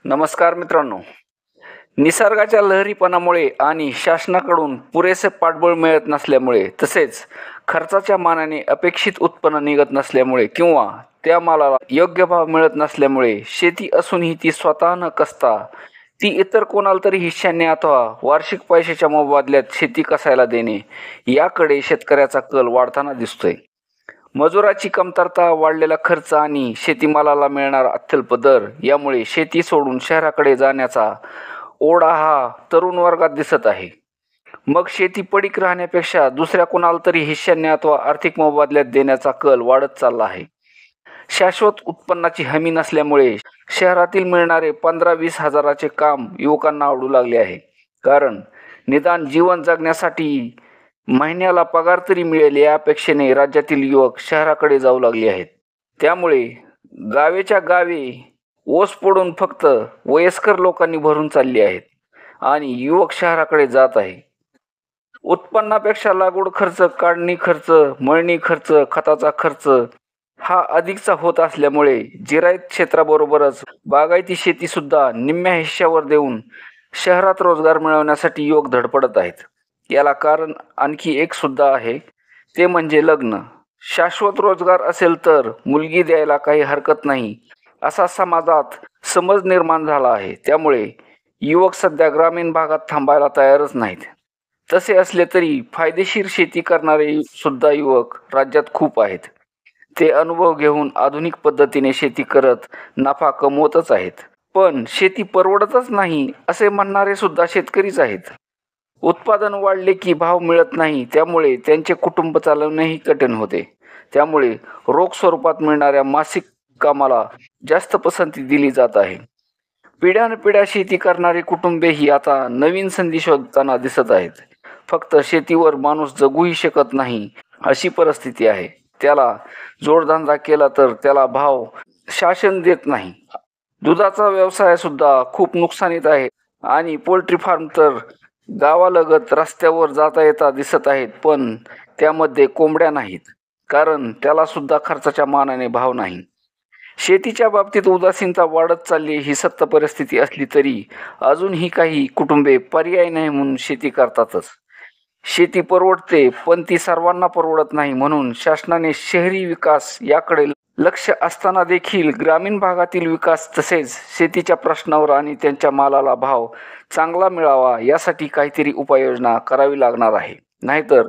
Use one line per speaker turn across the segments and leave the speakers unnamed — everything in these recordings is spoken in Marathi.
नमस्कार मित्रांनो. निसर्गाच्या लहरीपणामुळे आणि शासनाकडून पुरेसे पाठबळ मिळत नसल्यामुळे, तसेच खर्चाच्या मानाने अपेक्षित उत्पन्न निघत नसल्यामुळे किंवा त्या मालाला योग्य भाव मिळत नसल्यामुळे शेती असूनही ती स्वतः न कसता ती इतर कोणाला तरी हिश्श्याने अथवा वार्षिक पैशाच्या मोबदल्यात शेती कसायला देणे याकडे शेतकऱ्याचा कल वाढताना दिसतोय. मजुराची कमतरता, वाढलेला खर्च आणि शेतीमालाला मिळणारा अत्यल्प दर यामुळे शेती सोडून शहराकडे जाण्याचा ओढा हा तरुण वर्गात दिसत आहे. मग शेती पडीक राहण्यापेक्षा दुसऱ्या कुणाला तरी हिश्श्याने अथवा आर्थिक मोबदल्यात देण्याचा कल वाढत चालला आहे. शाश्वत उत्पन्नाची हमी नसल्यामुळे शहरातील मिळणारे 15-20 हजाराचे काम युवकांना आवडू लागले आहे. कारण निदान जीवन जगण्यासाठी महिन्याला पगार तरी मिळेल या अपेक्षेने राज्यातील युवक शहराकडे जाऊ लागले आहेत. त्यामुळे गावेच्या गावे ओस पडून फक्त वयस्कर लोकांनी भरून चालली आहेत आणि युवक शहराकडे जात आहे. उत्पन्नापेक्षा लागवड खर्च, काढणी खर्च, मळणी खर्च, खताचा खर्च हा अधिकचा होत असल्यामुळे जिरायत क्षेत्राबरोबरच बागायती शेती सुद्धा निम्म्या हिश्श्यावर देऊन शहरात रोजगार मिळवण्यासाठी युवक धडपडत आहेत. याला कारण आणखी एक सुद्धा आहे, ते म्हणजे लग्न. शाश्वत रोजगार असेल तर मुलगी द्यायला काही हरकत नाही असा समाजात समज निर्माण झाला आहे. त्यामुळे युवक सध्या ग्रामीण भागात थांबायला तयारच नाहीत. तसे असले तरी फायदेशीर शेती करणारे सुद्धा युवक राज्यात खूप आहेत. ते अनुभव घेऊन आधुनिक पद्धतीने शेती करत नफा कमवतच आहेत. पण शेती परवडतच नाही असे म्हणणारे सुद्धा शेतकरीच आहेत. उत्पादन वाढले की भाव मिळत नाही, त्यामुळे त्यांचे कुटुंब चालवणेही कठीण होते. त्यामुळे रोख स्वरूपात मिळणाऱ्या मासिक कामाला जास्त पसंती दिली जात आहे. पिढ्यानपिढ्या शेती करणारी कुटुंबेही आता नवीन संधी शोधताना दिसत आहेत. फक्त शेतीवर माणूस जगूही शकत नाही अशी परिस्थिती आहे. त्याला जोडधंदा केला तर त्याला भाव शासन देत नाही. दुधाचा व्यवसाय सुद्धा खूप नुकसानीत आहे आणि पोल्ट्री फार्म तर गावालगत रस्त्यावर जाता येता दिसत आहेत, पण त्यामध्ये कोंबड्या नाहीत. कारण त्याला सुद्धा खर्चाच्या मानाने भाव नाही. शेतीच्या बाबतीत उदासीनता वाढत चालली ही सत्य परिस्थिती असली तरी अजूनही काही कुटुंबे पर्याय नाही म्हणून शेती करतातच. शेती परवडते, पण ती सर्वांना परवडत नाही. म्हणून शासनाने शहरी विकास याकडे लक्ष असताना देखील ग्रामीण भागातील विकास तसेच शेतीच्या प्रश्नावर आणि त्यांच्या मालाला भाव चांगला मिळावा यासाठी काहीतरी उपाययोजना करावी लागणार आहे. नाहीतर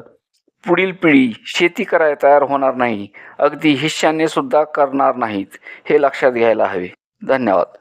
पुढील पिढी शेती करायला तयार होणार नाही, अगदी हिश्श्याने सुद्धा करणार नाहीत, हे लक्षात घ्यायला हवे. धन्यवाद.